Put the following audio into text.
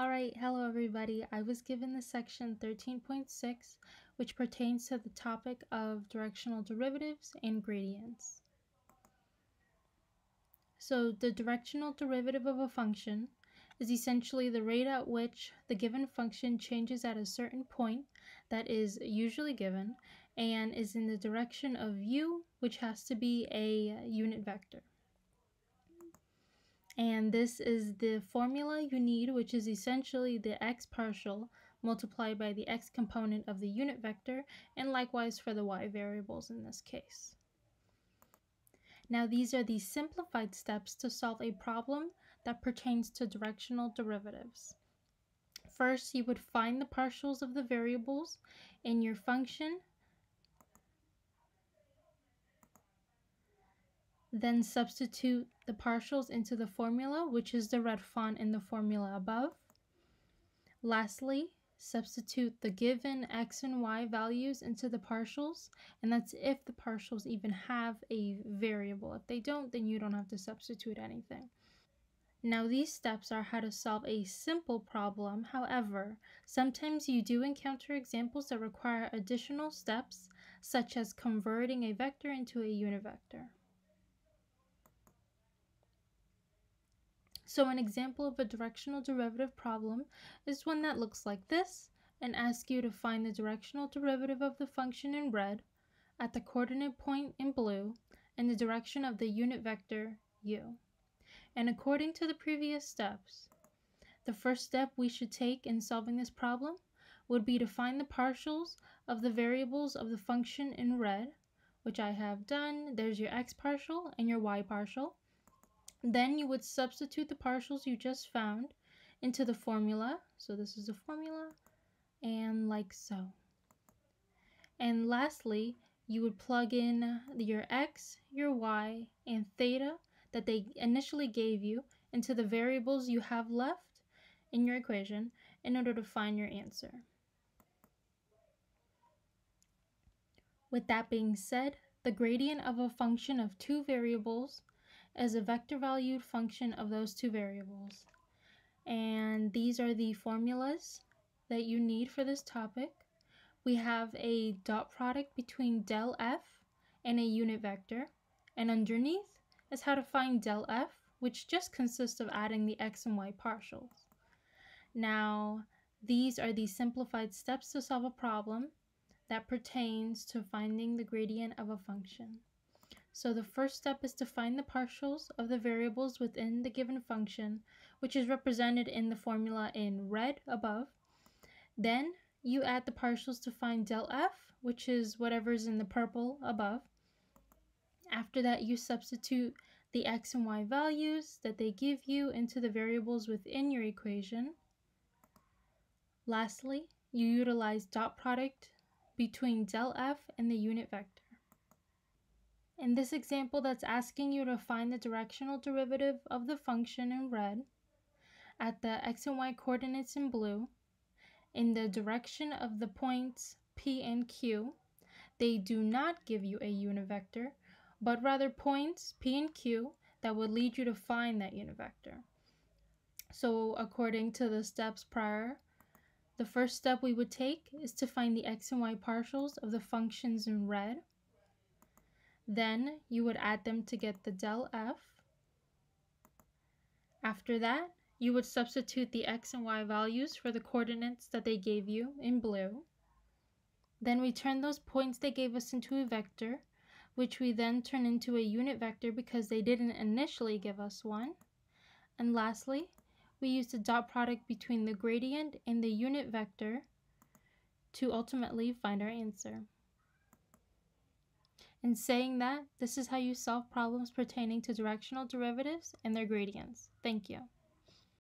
Alright, hello everybody. I was given the section 13.6, which pertains to the topic of directional derivatives and gradients. So the directional derivative of a function is essentially the rate at which the given function changes at a certain point that is usually given and is in the direction of u, which has to be a unit vector. And this is the formula you need, which is essentially the x partial multiplied by the x component of the unit vector, and likewise for the y variables in this case. Now these are the simplified steps to solve a problem that pertains to directional derivatives. First, you would find the partials of the variables in your function, then substitute the partials into the formula, which is the red font in the formula above. Lastly, substitute the given x and y values into the partials, and that's if the partials even have a variable. If they don't, then you don't have to substitute anything. Now these steps are how to solve a simple problem. However, sometimes you do encounter examples that require additional steps, such as converting a vector into a unit vector. So an example of a directional derivative problem is one that looks like this and asks you to find the directional derivative of the function in red at the coordinate point in blue and the direction of the unit vector u. And according to the previous steps, the first step we should take in solving this problem would be to find the partials of the variables of the function in red, which I have done. There's your x partial and your y partial. Then you would substitute the partials you just found into the formula. So this is the formula, and like so. And lastly, you would plug in your x, your y, and theta that they initially gave you into the variables you have left in your equation in order to find your answer. With that being said, the gradient of a function of two variables is a vector-valued function of those two variables. And these are the formulas that you need for this topic. We have a dot product between del f and a unit vector, and underneath is how to find del f, which just consists of adding the x and y partials. Now, these are the simplified steps to solve a problem that pertains to finding the gradient of a function. So the first step is to find the partials of the variables within the given function, which is represented in the formula in red above. Then you add the partials to find del f, which is whatever's in the purple above. After that, you substitute the x and y values that they give you into the variables within your equation. Lastly, you utilize dot product between del f and the unit vector. In this example, that's asking you to find the directional derivative of the function in red at the x and y coordinates in blue in the direction of the points P and Q. They do not give you a unit vector, but rather points P and Q that would lead you to find that unit vector. So according to the steps prior, the first step we would take is to find the x and y partials of the functions in red. Then you would add them to get the del f. After that, you would substitute the x and y values for the coordinates that they gave you in blue. Then we turn those points they gave us into a vector, which we then turn into a unit vector because they didn't initially give us one. And lastly, we use the dot product between the gradient and the unit vector to ultimately find our answer. In saying that, this is how you solve problems pertaining to directional derivatives and their gradients. Thank you.